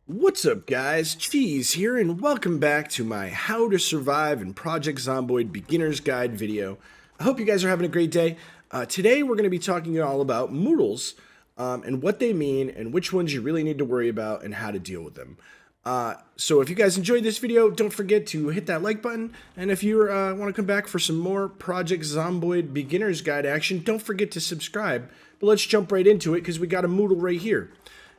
What's up guys, Cheese here and welcome back to my How to Survive in Project Zomboid Beginner's Guide video. I hope you guys are having a great day. Today we're going to be talking all about Moodles and what they mean and which ones you really need to worry about and how to deal with them. So if you guys enjoyed this video, don't forget to hit that like button, and if you want to come back for some more Project Zomboid Beginner's Guide action, don't forget to subscribe. But let's jump right into it because we got a Moodle right here.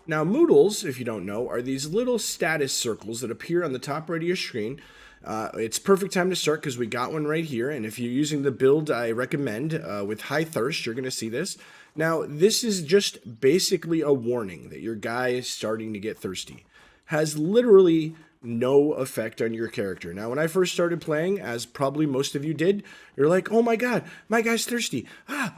Now, Moodles, if you don't know, are these little status circles that appear on the top right of your screen. It's perfect time to start because we got one right here, and if you're using the build I recommend with high thirst, you're going to see this. Now, this is just basically a warning that your guy is starting to get thirsty. Has literally no effect on your character. Now, when I first started playing, as probably most of you did, you're like, oh my god, my guy's thirsty.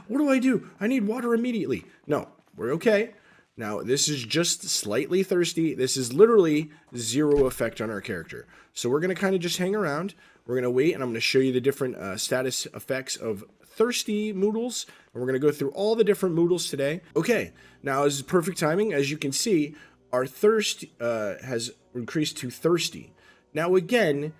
What do? I need water immediately. No, we're okay. Now, this is just slightly thirsty. This is literally zero effect on our character. So we're going to kind of just hang around. We're going to wait, and I'm going to show you the different status effects of thirsty Moodles. And we're going to go through all the different Moodles today. Okay, now this is perfect timing. As you can see, our thirst has increased to thirsty. Now, again,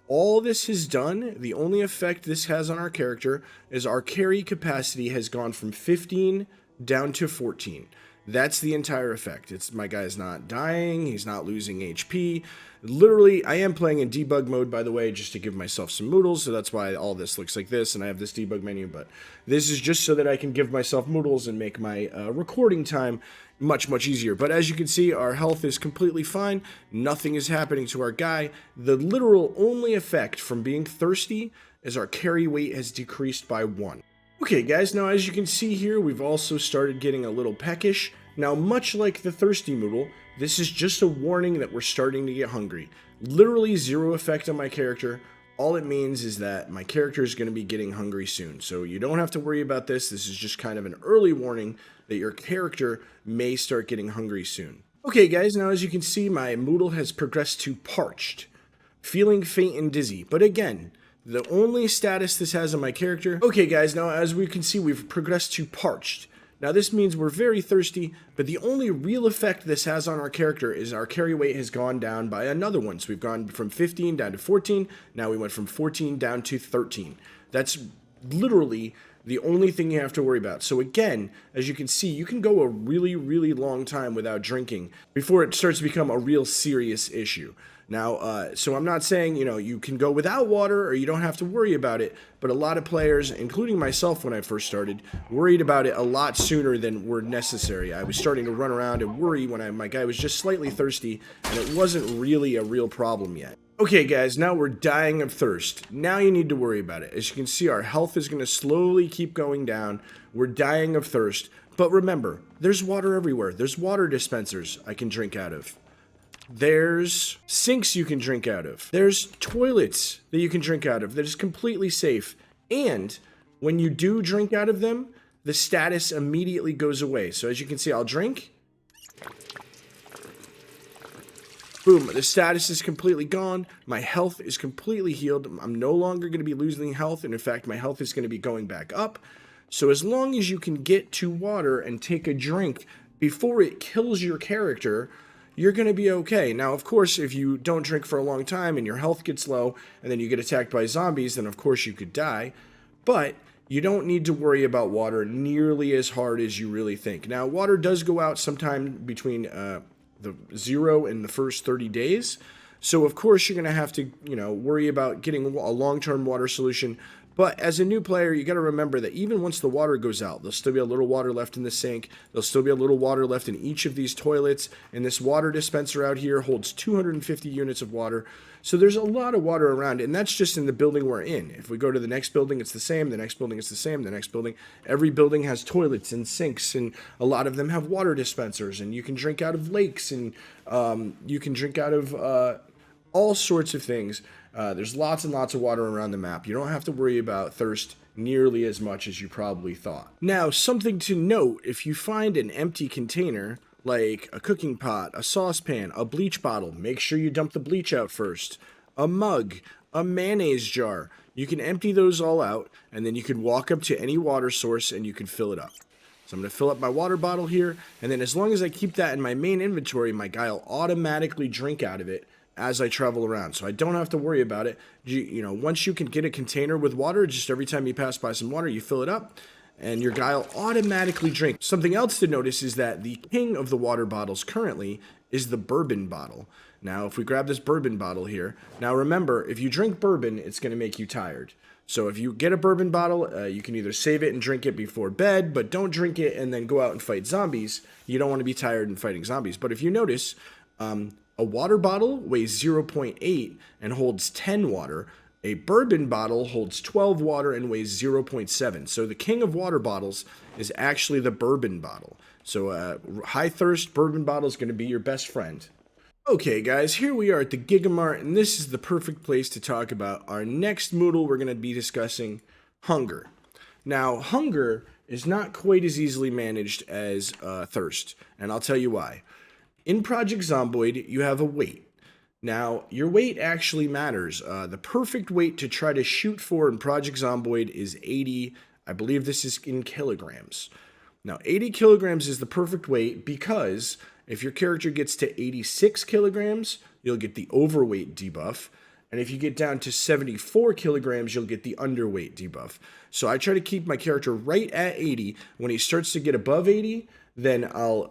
all this has done, the only effect this has on our character is our carry capacity has gone from 15 down to 14. That's the entire effect. It's my guy's not dying, he's not losing HP. Literally, I am playing in debug mode, by the way, just to give myself some Moodles, so that's why all this looks like this, and I have this debug menu, but this is just so that I can give myself Moodles and make my recording time much easier. But as you can see, our health is completely fine. Nothing is happening to our guy. The literal only effect from being thirsty is our carry weight has decreased by 1. Okay guys, now as you can see here, we've also started getting a little peckish. Now, much like the thirsty Moodle, this is just a warning that we're starting to get hungry. Literally zero effect on my character. All it means is that my character is going to be getting hungry soon. So you don't have to worry about this. This is just kind of an early warning that your character may start getting hungry soon. Okay guys, now as you can see, my Moodle has progressed to parched. Feeling faint and dizzy, but again, the only status this has on my character. Okay guys, now as we can see, we've progressed to parched. Now this means we're very thirsty, but the only real effect this has on our character is our carry weight has gone down by another one. So we've gone from 15 down to 14, now we went from 14 down to 13. That's literally the only thing you have to worry about. So again, as you can see, you can go a really long time without drinking before it starts to become a real serious issue. Now, so I'm not saying, you can go without water or you don't have to worry about it, but a lot of players, including myself when I first started, worried about it a lot sooner than were necessary. I was starting to run around and worry when my guy was just slightly thirsty, and it wasn't really a real problem yet. Okay guys, now we're dying of thirst. Now you need to worry about it. As you can see, our health is going to slowly keep going down. We're dying of thirst. But remember, there's water everywhere. There's water dispensers I can drink out of. There's sinks you can drink out of. There's toilets that you can drink out of that is completely safe. And when you do drink out of them, the status immediately goes away. So as you can see, I'll drink. Boom, the status is completely gone. My health is completely healed. I'm no longer going to be losing health. And in fact, my health is going to be going back up. So as long as you can get to water and take a drink before it kills your character, you're going to be okay. Now, of course, if you don't drink for a long time and your health gets low and then you get attacked by zombies, then of course you could die. But you don't need to worry about water nearly as hard as you really think. Now, water does go out sometime between the 0 and the first 30 days. So, of course, you're going to have to, worry about getting a long-term water solution. But as a new player, you got to remember that even once the water goes out, there'll still be a little water left in the sink. There'll still be a little water left in each of these toilets. And this water dispenser out here holds 250 units of water. So there's a lot of water around, and that's just in the building we're in. If we go to the next building, it's the same. The next building, it's the same. The next building, every building has toilets and sinks, and a lot of them have water dispensers, and you can drink out of lakes, and you can drink out of all sorts of things. There's lots and lots of water around the map. You don't have to worry about thirst nearly as much as you probably thought. Now, something to note, if you find an empty container, like a cooking pot, a saucepan, a bleach bottle, make sure you dump the bleach out first. A mug, a mayonnaise jar. You can empty those all out, and then you can walk up to any water source and you can fill it up. So I'm going to fill up my water bottle here, and then as long as I keep that in my main inventory, my guy will automatically drink out of it as I travel around. So I don't have to worry about it. You know, once you can get a container with water, just every time you pass by some water, you fill it up, and your guy will automatically drink. Something else to notice is that the king of the water bottles currently is the bourbon bottle. Now, if we grab this bourbon bottle here, now remember, if you drink bourbon, it's going to make you tired. So if you get a bourbon bottle, you can either save it and drink it before bed, but don't drink it and then go out and fight zombies. You don't want to be tired and fighting zombies. But if you notice, a water bottle weighs 0.8 and holds 10 water. A bourbon bottle holds 12 water and weighs 0.7. So the king of water bottles is actually the bourbon bottle. So high thirst bourbon bottle is going to be your best friend. Okay guys, here we are at the Gigamart, and this is the perfect place to talk about our next Moodle. We're going to be discussing hunger. Now, hunger is not quite as easily managed as thirst, and I'll tell you why. In Project Zomboid, you have a weight. Now, your weight actually matters. The perfect weight to try to shoot for in Project Zomboid is 80, I believe this is in kilograms. Now, 80 kilograms is the perfect weight because if your character gets to 86 kilograms, you'll get the overweight debuff. And if you get down to 74 kilograms, you'll get the underweight debuff. So I try to keep my character right at 80. When he starts to get above 80, then I'll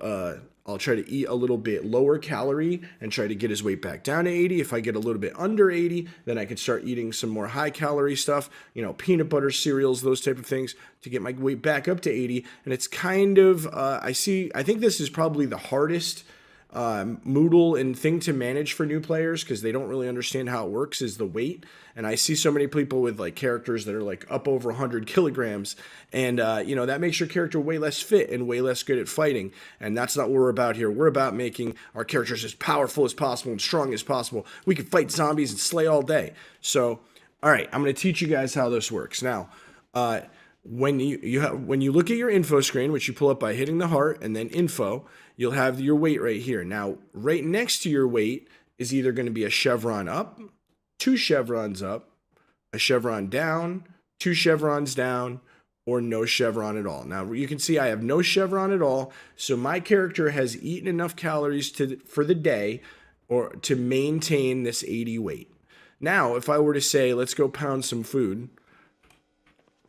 try to eat a little bit lower calorie and try to get his weight back down to 80. If I get a little bit under 80, then I can start eating some more high calorie stuff, you know, peanut butter cereals, those type of things to get my weight back up to 80. And it's kind of, I think this is probably the hardest Moodle and thing to manage for new players because they don't really understand how it works is the weight. And I see so many people with like characters that are like up over 100 kilograms and you know, that makes your character way less fit and way less good at fighting. And that's not what we're about here. We're about making our characters as powerful as possible and strong as possible. We can fight zombies and slay all day. So all right, I'm going to teach you guys how this works. Now when you look at your info screen, which you pull up by hitting the heart and then info, you'll have your weight right here. Now, right next to your weight is either going to be a chevron up, 2 chevrons up, a chevron down, 2 chevrons down, or no chevron at all. Now, you can see I have no chevron at all, so my character has eaten enough calories for the day or to maintain this 80 weight. Now, if I were to say, let's go pound some food,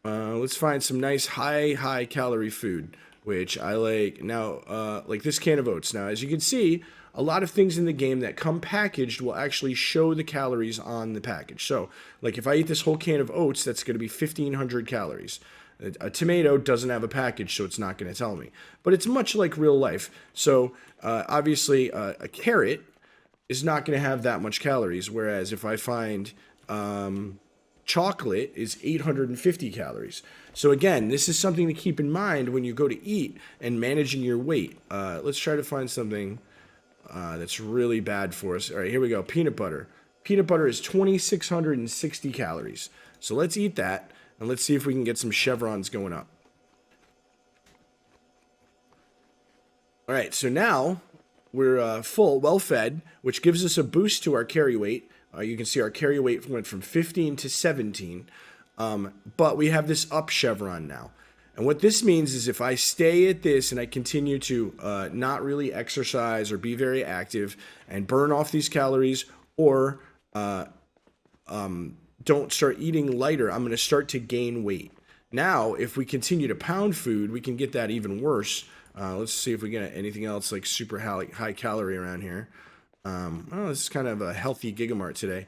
let's find some nice high calorie food, which I like. Now, like this can of oats. Now, as you can see, a lot of things in the game that come packaged will actually show the calories on the package. So, like if I eat this whole can of oats, that's going to be 1,500 calories. A tomato doesn't have a package, so it's not going to tell me. But it's much like real life. So, obviously, a carrot is not going to have that much calories, whereas if I find chocolate is 850 calories. So again, this is something to keep in mind when you go to eat and managing your weight. Let's try to find something that's really bad for us. All right, here we go. Peanut butter. Peanut butter is 2,660 calories. So let's eat that, and let's see if we can get some chevrons going up. All right, so now we're full, well-fed, which gives us a boost to our carry weight. You can see our carry weight went from 15 to 17, but we have this up chevron now. And what this means is if I stay at this and I continue to not really exercise or be very active and burn off these calories or don't start eating lighter, I'm going to start to gain weight. Now, if we continue to pound food, we can get that even worse. Let's see if we get anything else like super high calorie around here. Oh, this is kind of a healthy Gigamart today.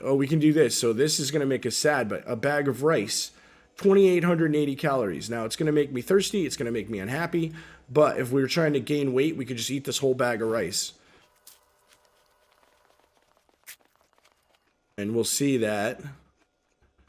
Oh, we can do this. So this is going to make us sad, but a bag of rice, 2,880 calories. Now, it's going to make me thirsty. It's going to make me unhappy. But if we were trying to gain weight, we could just eat this whole bag of rice. And we'll see that.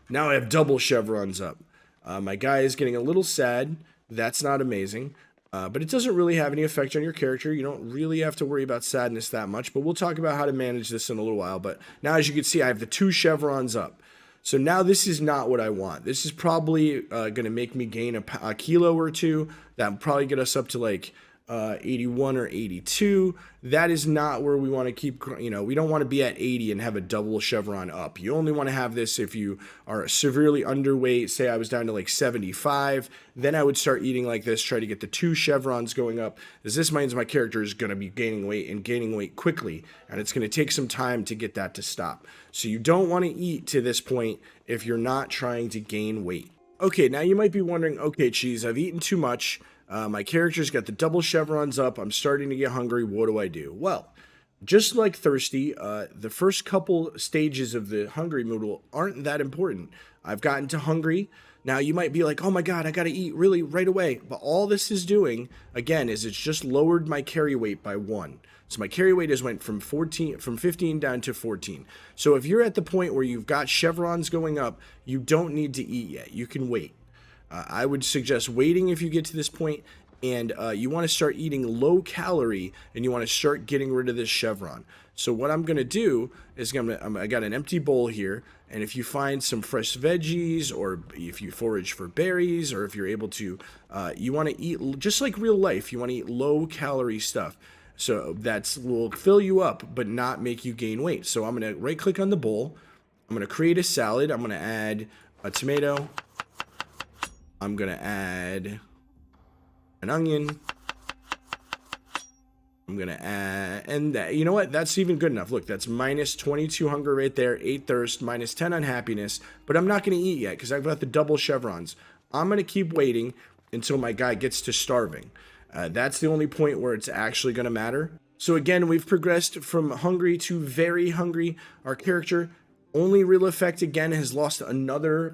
Now I have double chevrons up. My guy is getting a little sad. That's not amazing. But it doesn't really have any effect on your character. You don't really have to worry about sadness that much. But we'll talk about how to manage this in a little while. But now, as you can see, I have the 2 chevrons up. So now this is not what I want. This is probably going to make me gain a kilo or 2. That will probably get us up to like 81 or 82. That is not where we want to keep, we don't want to be at 80 and have a double chevron up. You only want to have this if you are severely underweight. Say I was down to like 75, then I would start eating like this, try to get the 2 chevrons going up, as this means my character is going to be gaining weight quickly, and it's going to take some time to get that to stop. So you don't want to eat to this point if you're not trying to gain weight. Okay, now you might be wondering, okay, Cheese, I've eaten too much. My character's got the double chevrons up. I'm starting to get hungry. What do I do? Well, just like thirsty, the first couple stages of the hungry Moodle aren't that important. I've gotten to hungry. Now you might be like, oh my god, I gotta eat really right away. But all this is doing, again, is it's just lowered my carry weight by 1. So my carry weight has went from 15 down to 14. So if you're at the point where you've got chevrons going up, you don't need to eat yet. You can wait. I would suggest waiting if you get to this point, and you want to start eating low calorie, and you want to start getting rid of this chevron. So what I'm going to do is I got an empty bowl here, and if you find some fresh veggies, or if you forage for berries, or if you're able to, you want to eat just like real life. You want to eat low calorie stuff. So that will fill you up, but not make you gain weight. So I'm going to right click on the bowl. I'm going to create a salad. I'm going to add a tomato. I'm going to add an onion. I'm going to add, and you know what? That's even good enough. Look, that's minus 22 hunger right there, 8 thirst, minus 10 unhappiness. But I'm not going to eat yet because I've got the double chevrons. I'm going to keep waiting until my guy gets to starving. That's the only point where it's actually going to matter. So again, we've progressed from hungry to very hungry. Our character, only real effect again, has lost another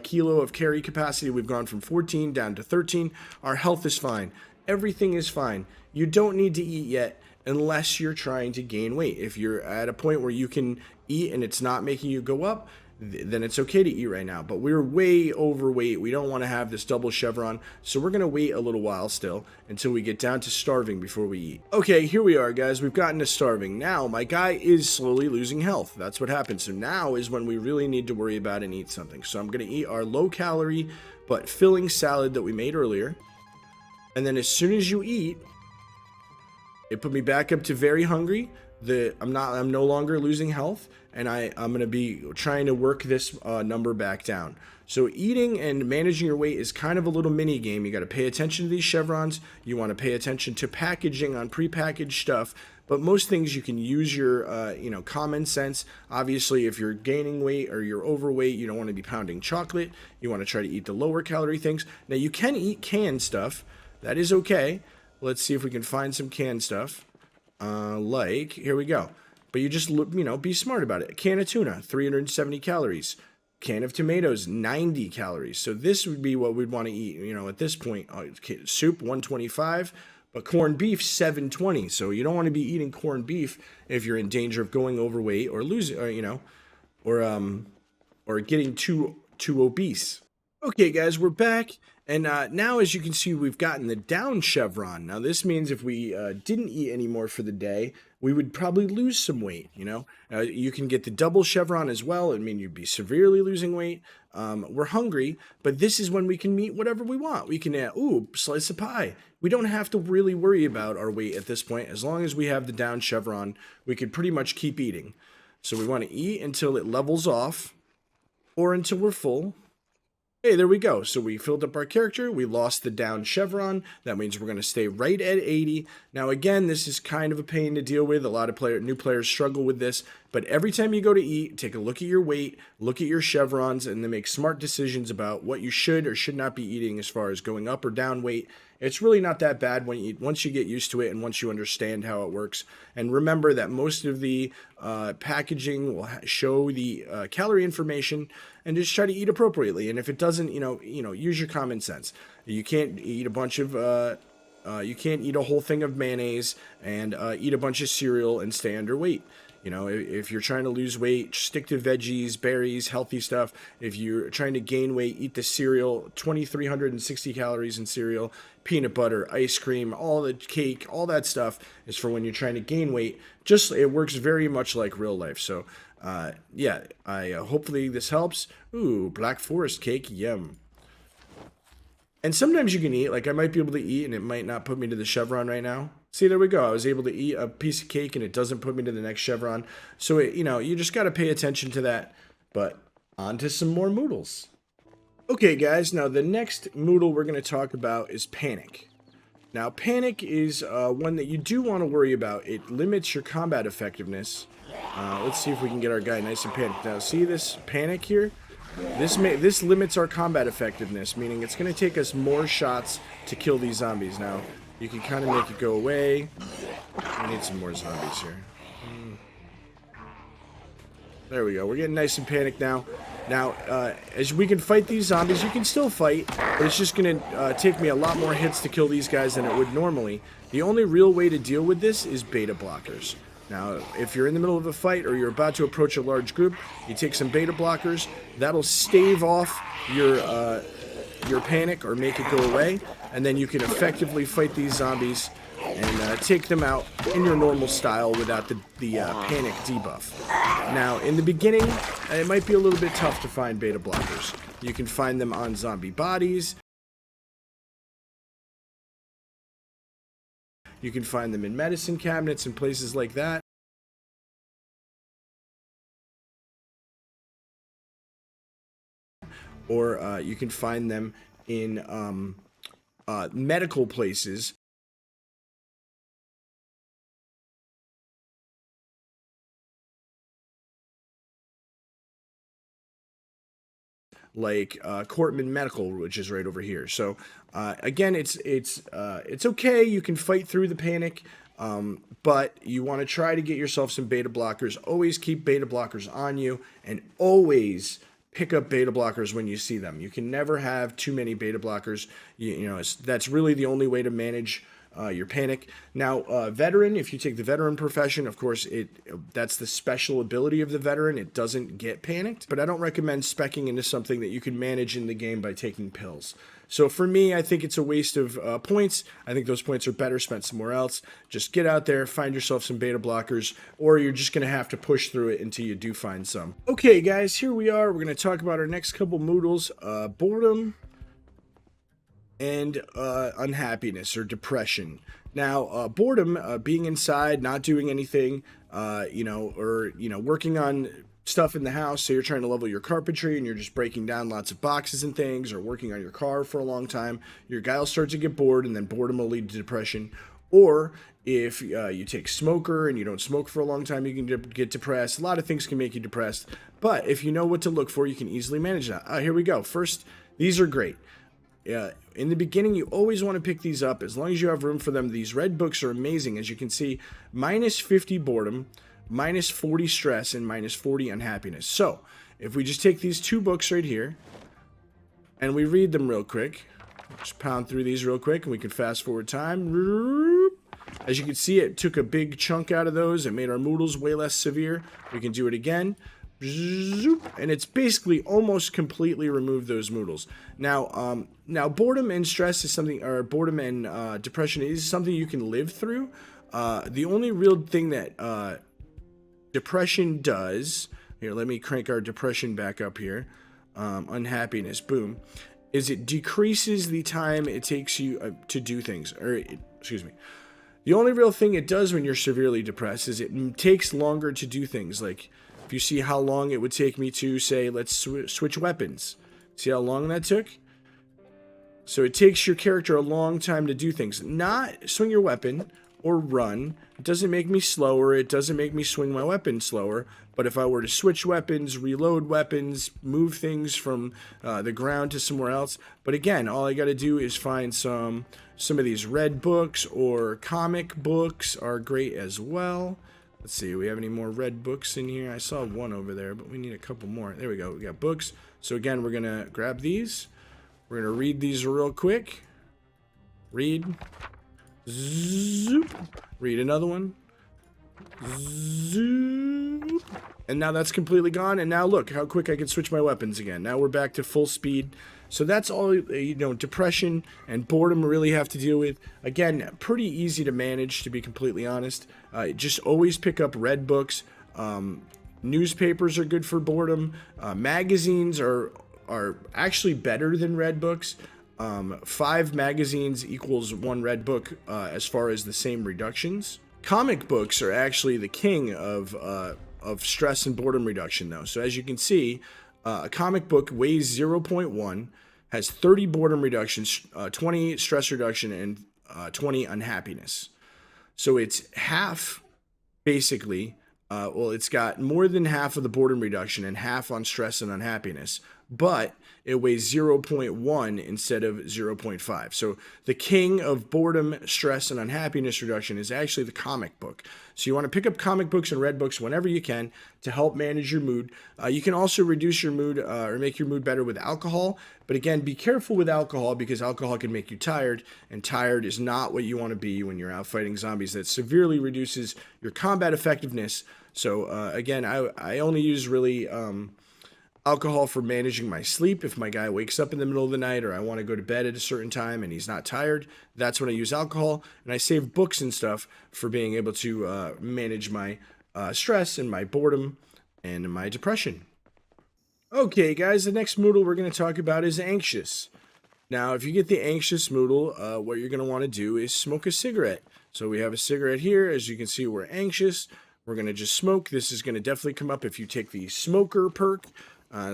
kilo of carry capacity. We've gone from 14 down to 13. Our health is fine. Everything is fine. You don't need to eat yet unless you're trying to gain weight. If you're at a point where you can eat and it's not making you go up, then it's okay to eat right now. But we're way overweight. We don't want to have this double chevron, so we're going to wait a little while still until we get down to starving before we eat. Okay, here we are, guys. We've gotten to starving. Now, my guy is slowly losing health. That's what happens. So now is when we really need to worry about and eat something. So I'm going to eat our low-calorie but filling salad that we made earlier. And then as soon as you eat, it put me back up to very hungry. I'm no longer losing health, and I'm going to be trying to work this number back down. So eating and managing your weight is kind of a little mini game. You got to pay attention to these chevrons. You want to pay attention to packaging on prepackaged stuff. But most things you can use your common sense. Obviously, if you're gaining weight or you're overweight, you don't want to be pounding chocolate. You want to try to eat the lower calorie things. Now you can eat canned stuff. That is okay. Let's see if we can find some canned stuff. Here we go. But you just, be smart about it. A can of tuna, 370 calories. Can of tomatoes, 90 calories. So this would be what we'd want to eat, at this point. Soup, 125, but corned beef, 720. So you don't want to be eating corned beef if you're in danger of going overweight or losing, or getting too obese. Okay, guys, we're back. And now, as you can see, we've gotten the down chevron. Now, this means if we didn't eat anymore for the day, we would probably lose some weight, You can get the double chevron as well. I mean, you'd be severely losing weight. We're hungry, but this is when we can eat whatever we want. We can, slice of pie. We don't have to really worry about our weight at this point. As long as we have the down chevron, we could pretty much keep eating. So we want to eat until it levels off or until we're full. Hey, there we go. So we filled up our character. We lost the down chevron. That means we're going to stay right at 80. Now, again, this is kind of a pain to deal with. A lot of new players struggle with this. But every time you go to eat, take a look at your weight, look at your chevrons, and then make smart decisions about what you should or should not be eating as far as going up or down weight. It's really not that bad once you get used to it and once you understand how it works. And remember that most of the packaging will show the calorie information, and just try to eat appropriately. And if it doesn't, use your common sense. You can't eat a bunch of you can't eat a whole thing of mayonnaise and eat a bunch of cereal and stay underweight. If you're trying to lose weight, stick to veggies, berries, healthy stuff. If you're trying to gain weight, eat the cereal, 2,360 calories in cereal, peanut butter, ice cream, all the cake, all that stuff is for when you're trying to gain weight. It works very much like real life. So, hopefully this helps. Ooh, Black Forest cake, yum. And sometimes you can eat, like I might be able to eat and it might not put me to the chevron right now. See, there we go. I was able to eat a piece of cake and it doesn't put me to the next chevron. So, you just got to pay attention to that. But on to some more Moodles. Okay, guys, now the next Moodle we're going to talk about is Panic. Now, Panic is one that you do want to worry about. It limits your combat effectiveness. Let's see if we can get our guy nice and panicked. Now, see this Panic here? This limits our combat effectiveness, meaning it's going to take us more shots to kill these zombies. Now, you can kind of make it go away. We need some more zombies here. There we go. We're getting nice and panicked now. Now, as we can fight these zombies, you can still fight, but it's just going to take me a lot more hits to kill these guys than it would normally. The only real way to deal with this is beta blockers. Now, if you're in the middle of a fight or you're about to approach a large group, you take some beta blockers. That'll stave off your panic or make it go away, and then you can effectively fight these zombies and take them out in your normal style without the panic debuff. Now, in the beginning, it might be a little bit tough to find beta blockers. You can find them on zombie bodies. You can find them in medicine cabinets and places like that. Or you can find them in medical places. Like Cortman Medical, which is right over here. So again, it's okay. You can fight through the panic, but you want to try to get yourself some beta blockers. Always keep beta blockers on you, and always pick up beta blockers when you see them. You can never have too many beta blockers. That's really the only way to manage your panic. Now, veteran, if you take the veteran profession, of course, that's the special ability of the veteran. It doesn't get panicked, but I don't recommend speccing into something that you can manage in the game by taking pills. So for me, I think it's a waste of points. I think those points are better spent somewhere else. Just get out there, find yourself some beta blockers, or you're just going to have to push through it until you do find some. Okay, guys, here we are. We're going to talk about our next couple Moodles, boredom and unhappiness or depression. Now, boredom, being inside, not doing anything, working on stuff in the house. So you're trying to level your carpentry and you're just breaking down lots of boxes and things, or working on your car for a long time. Your guy will start to get bored, and then boredom will lead to depression. Or if you take smoker and you don't smoke for a long time, you can get depressed. A lot of things can make you depressed. But if you know what to look for, you can easily manage that. Here we go. First, these are great. In the beginning, you always want to pick these up as long as you have room for them. These red books are amazing. As you can see, minus 50 boredom, minus 40 stress, and minus 40 unhappiness. So if we just take these two books right here and we read them real quick, just pound through these real quick, and we can fast forward time. As you can see, it took a big chunk out of those. It made our Moodles way less severe. We can do it again. And it's basically almost completely removed those Moodles. Now boredom and stress is something, or boredom and depression is something you can live through. The only real thing that depression does, here, let me crank our depression back up here, unhappiness, boom, is it decreases the time it takes you to do things, the only real thing it does when you're severely depressed is it takes longer to do things. Like, if you see how long it would take me to, say, let's switch weapons. See how long that took? So it takes your character a long time to do things. Not swing your weapon or run. It doesn't make me slower. It doesn't make me swing my weapon slower. But if I were to switch weapons, reload weapons, move things from the ground to somewhere else. But again, all I got to do is find some of these red books, or comic books are great as well. Let's see, do we have any more red books in here? I saw one over there, but we need a couple more. There we go. We got books. So again, we're going to grab these. We're going to read these real quick. Read. Zoop. Read another one. Zoop. And now that's completely gone. And now look how quick I can switch my weapons again. Now we're back to full speed. So that's all, depression and boredom really have to deal with. Again, pretty easy to manage, to be completely honest. Just always pick up red books. Newspapers are good for boredom. Magazines are actually better than red books. 5 magazines equals 1 red book as far as the same reductions. Comic books are actually the king of stress and boredom reduction, though. So as you can see, a comic book weighs 0.1, has 30 boredom reductions, 20 stress reduction, and 20 unhappiness. So it's half, basically. Well, it's got more than half of the boredom reduction and half on stress and unhappiness, but it weighs 0.1 instead of 0.5. So the king of boredom, stress, and unhappiness reduction is actually the comic book. So you want to pick up comic books and red books whenever you can to help manage your mood. You can also reduce your mood or make your mood better with alcohol. But again, be careful with alcohol because alcohol can make you tired, and tired is not what you want to be when you're out fighting zombies. That severely reduces your combat effectiveness. So again, I only use really alcohol for managing my sleep. If my guy wakes up in the middle of the night or I want to go to bed at a certain time and he's not tired, that's when I use alcohol. And I save books and stuff for being able to manage my stress and my boredom and my depression. Okay, guys, the next Moodle we're going to talk about is anxious. Now, if you get the anxious Moodle, what you're going to want to do is smoke a cigarette. So we have a cigarette here. As you can see, we're anxious. We're going to just smoke. This is going to definitely come up if you take the smoker perk.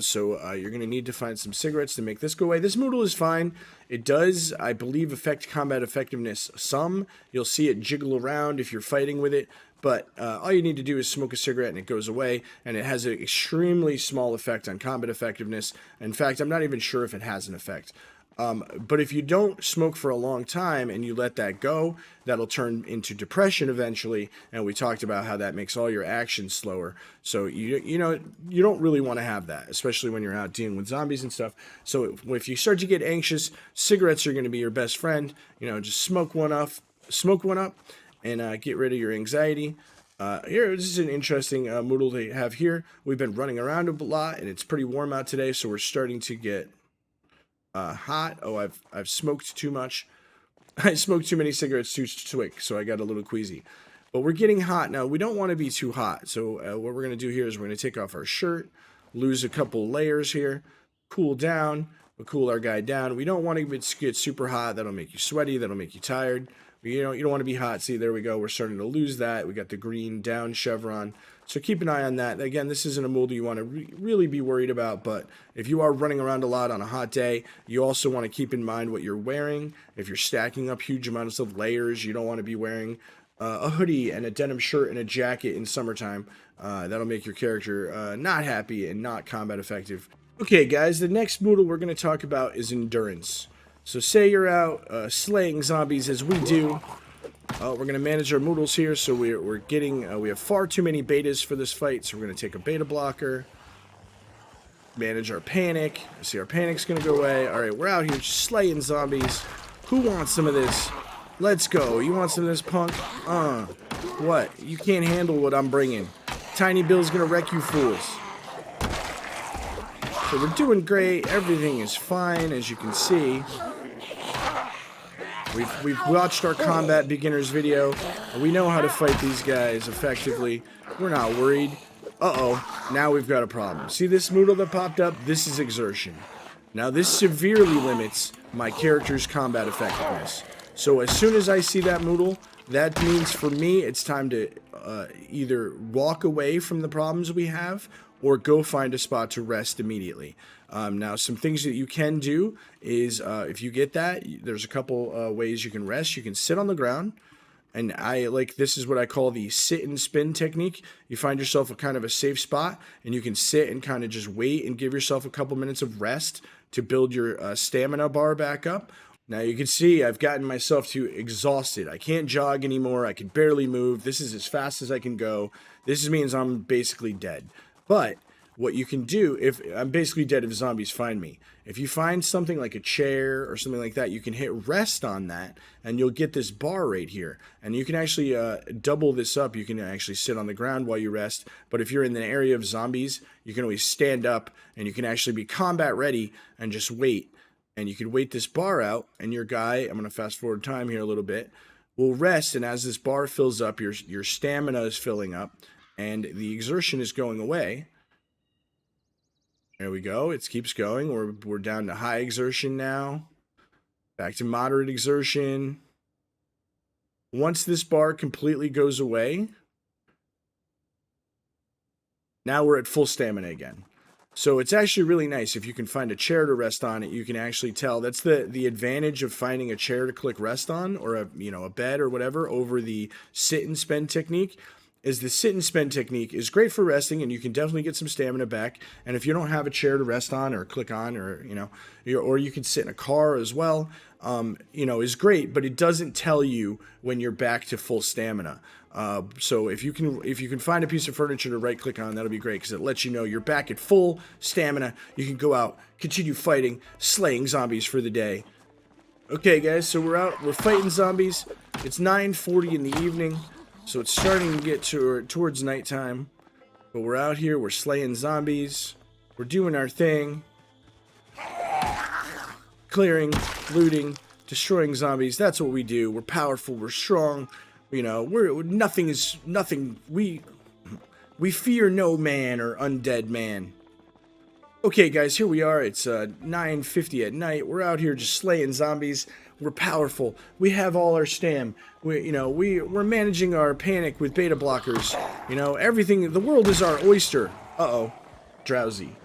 So you're going to need to find some cigarettes to make this go away. This Moodle is fine. It does, I believe, affect combat effectiveness some. You'll see it jiggle around if you're fighting with it. But all you need to do is smoke a cigarette and it goes away. And it has an extremely small effect on combat effectiveness. In fact, I'm not even sure if it has an effect. But if you don't smoke for a long time and you let that go, that'll turn into depression eventually. And we talked about how that makes all your actions slower. So you don't really want to have that, especially when you're out dealing with zombies and stuff. So if you start to get anxious, cigarettes are going to be your best friend. Just smoke one up, and get rid of your anxiety. Here, this is an interesting Moodle they have here. We've been running around a lot, and it's pretty warm out today, so we're starting to get hot. Oh, I've smoked too much. I smoked too many cigarettes too quick, so I got a little queasy. But we're getting hot now. We don't want to be too hot. So what we're going to do here is we're going to take off our shirt, lose a couple layers here, cool down. We'll cool our guy down. We don't want to get super hot. That'll make you sweaty. That'll make you tired. You don't want to be hot. See, there we go. We're starting to lose that. We got the green down chevron. So keep an eye on that. Again, this isn't a Moodle you want to really be worried about, but if you are running around a lot on a hot day, you also want to keep in mind what you're wearing. If you're stacking up huge amounts of layers, you don't want to be wearing a hoodie and a denim shirt and a jacket in summertime. That'll make your character not happy and not combat effective. Okay, guys, the next Moodle we're going to talk about is endurance. So say you're out slaying zombies as we do. We're going to manage our Moodles here, so we're getting, we have far too many betas for this fight, so we're going to take a beta blocker, manage our panic. See, our panic's going to go away. All right, we're out here slaying zombies. Who wants some of this? Let's go. You want some of this, punk? What? You can't handle what I'm bringing. Tiny Bill's going to wreck you fools. So we're doing great. Everything is fine, as you can see. We've watched our combat beginners video, and we know how to fight these guys effectively. We're not worried. Uh-oh, now we've got a problem. See this Moodle that popped up? This is exertion. Now this severely limits my character's combat effectiveness. So as soon as I see that Moodle, that means for me it's time to either walk away from the problems we have or go find a spot to rest immediately. Now, some things that you can do is if you get that, there's a couple ways you can rest. You can sit on the ground, and this is what I call the sit and spin technique. You find yourself a kind of a safe spot, and you can sit and kind of just wait and give yourself a couple minutes of rest to build your stamina bar back up. Now, you can see I've gotten myself to exhausted. I can't jog anymore. I can barely move. This is as fast as I can go. This means I'm basically dead. But what you can do, if I'm basically dead if zombies find me, if you find something like a chair or something like that, you can hit rest on that and you'll get this bar right here. And you can actually double this up. You can actually sit on the ground while you rest. But if you're in the area of zombies, you can always stand up and you can actually be combat ready and just wait. And you can wait this bar out, and your guy, I'm going to fast forward time here a little bit, will rest. And as this bar fills up, your stamina is filling up and the exertion is going away. There we go. It keeps going. We're down to high exertion now. Back to moderate exertion. Once this bar completely goes away, now we're at full stamina again. So it's actually really nice if you can find a chair to rest on it. You can actually tell. That's the advantage of finding a chair to click rest on, or a bed or whatever, over the sit and spend technique. Is the sit and spend technique is great for resting, and you can definitely get some stamina back. And if you don't have a chair to rest on or click on, or or you can sit in a car as well, is great, but it doesn't tell you when you're back to full stamina. So if you can find a piece of furniture to right click on, that'll be great, because it lets you know you're back at full stamina. You can go out, continue fighting, slaying zombies for the day. Okay, guys, so we're out. We're fighting zombies. It's 9:40 in the evening, so it's starting to get towards nighttime. But we're out here. We're slaying zombies. We're doing our thing. Clearing, looting, destroying zombies. That's what we do. We're powerful. We're strong. We're nothing. We fear no man or undead man. Okay, guys, here we are. It's 9:50 at night. We're out here just slaying zombies. We're powerful. We have all our stam. We're managing our panic with beta blockers. Everything. The world is our oyster. Uh-oh, drowsy.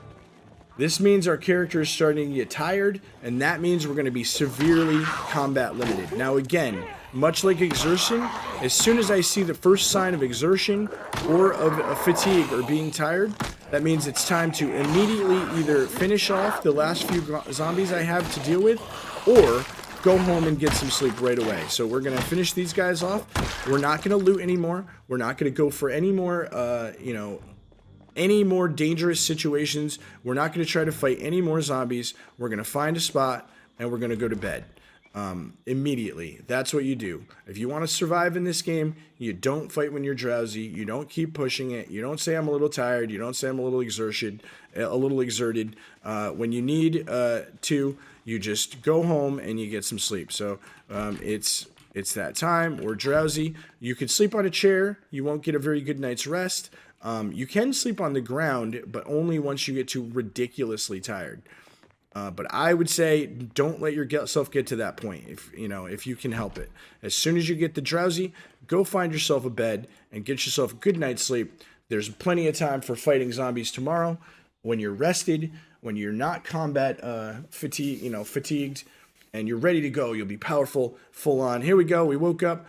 This means our character is starting to get tired, and that means we're going to be severely combat limited. Now again, much like exertion, as soon as I see the first sign of exertion or of a fatigue or being tired, that means it's time to immediately either finish off the last few zombies I have to deal with, or go home and get some sleep right away. So we're going to finish these guys off. We're not going to loot anymore. We're not going to go for any more, any more dangerous situations. We're not going to try to fight any more zombies. We're going to find a spot and we're going to go to bed immediately. That's what you do. If you want to survive in this game, you don't fight when you're drowsy. You don't keep pushing it. You don't say I'm a little tired. You don't say I'm a little exerted. When you need to, you just go home and you get some sleep. So it's that time. We're drowsy. You could sleep on a chair. You won't get a very good night's rest. You can sleep on the ground, but only once you get too ridiculously tired. But I would say don't let yourself get to that point if you can help it. As soon as you get the drowsy, go find yourself a bed and get yourself a good night's sleep. There's plenty of time for fighting zombies tomorrow when you're rested, when you're not combat fatigued, and you're ready to go. You'll be powerful, full on. Here we go. We woke up.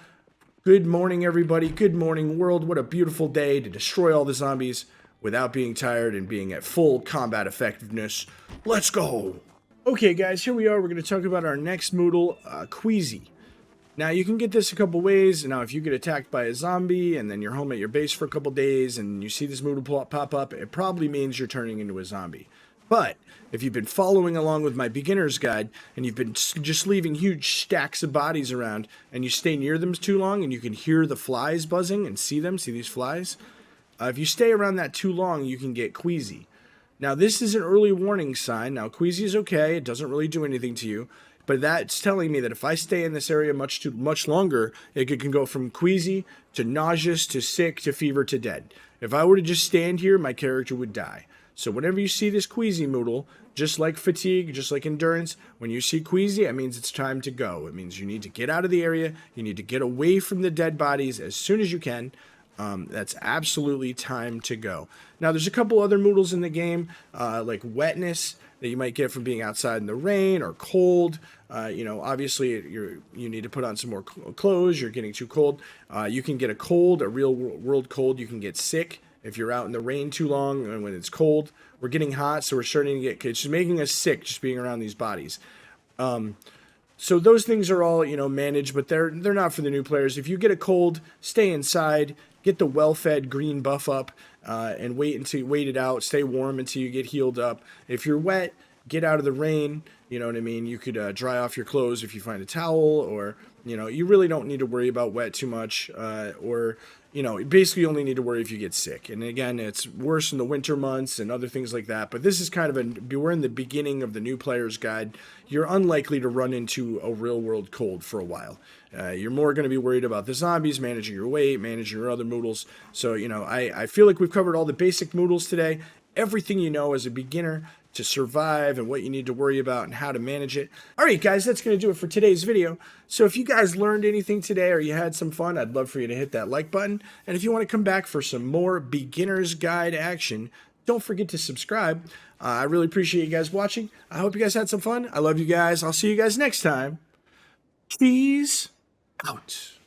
Good morning, everybody. Good morning, world. What a beautiful day to destroy all the zombies without being tired and being at full combat effectiveness. Let's go. Okay, guys, here we are. We're going to talk about our next Moodle, Queasy. Now, you can get this a couple ways. Now, if you get attacked by a zombie and then you're home at your base for a couple days and you see this Moodle pop up, it probably means you're turning into a zombie. But if you've been following along with my beginner's guide and you've been just leaving huge stacks of bodies around and you stay near them too long and you can hear the flies buzzing and see these flies, if you stay around that too long, you can get queasy. Now, this is an early warning sign. Now, queasy is okay. It doesn't really do anything to you. But that's telling me that if I stay in this area much longer, it can go from queasy to nauseous to sick to fever to dead. If I were to just stand here, my character would die. So whenever you see this queasy Moodle, just like fatigue, just like endurance, when you see queasy, it means it's time to go. It means you need to get out of the area. You need to get away from the dead bodies as soon as you can. That's absolutely time to go. Now, there's a couple other Moodles in the game, like wetness that you might get from being outside in the rain, or cold. Obviously, you need to put on some more clothes. You're getting too cold. You can get a cold, a real world cold. You can get sick if you're out in the rain too long and when it's cold. We're getting hot, so we're starting to get, it's just making us sick just being around these bodies. So those things are all, managed, but they're not for the new players. If you get a cold, stay inside, get the well-fed green buff up, and wait it out. Stay warm until you get healed up. If you're wet, get out of the rain. You know what I mean? You could dry off your clothes if you find a towel, or you really don't need to worry about wet too much, or basically you only need to worry if you get sick. And again, it's worse in the winter months and other things like that. But this is kind of we're in the beginning of the new player's guide. You're unlikely to run into a real world cold for a while. You're more going to be worried about the zombies, managing your weight, managing your other Moodles. So, I feel like we've covered all the basic Moodles today. Everything you know as a beginner, to survive and what you need to worry about and how to manage it. All right, guys, that's going to do it for today's video. So if you guys learned anything today or you had some fun, I'd love for you to hit that like button. And if you want to come back for some more beginner's guide action, don't forget to subscribe. I really appreciate you guys watching. I hope you guys had some fun. I love you guys. I'll see you guys next time. Cheese out.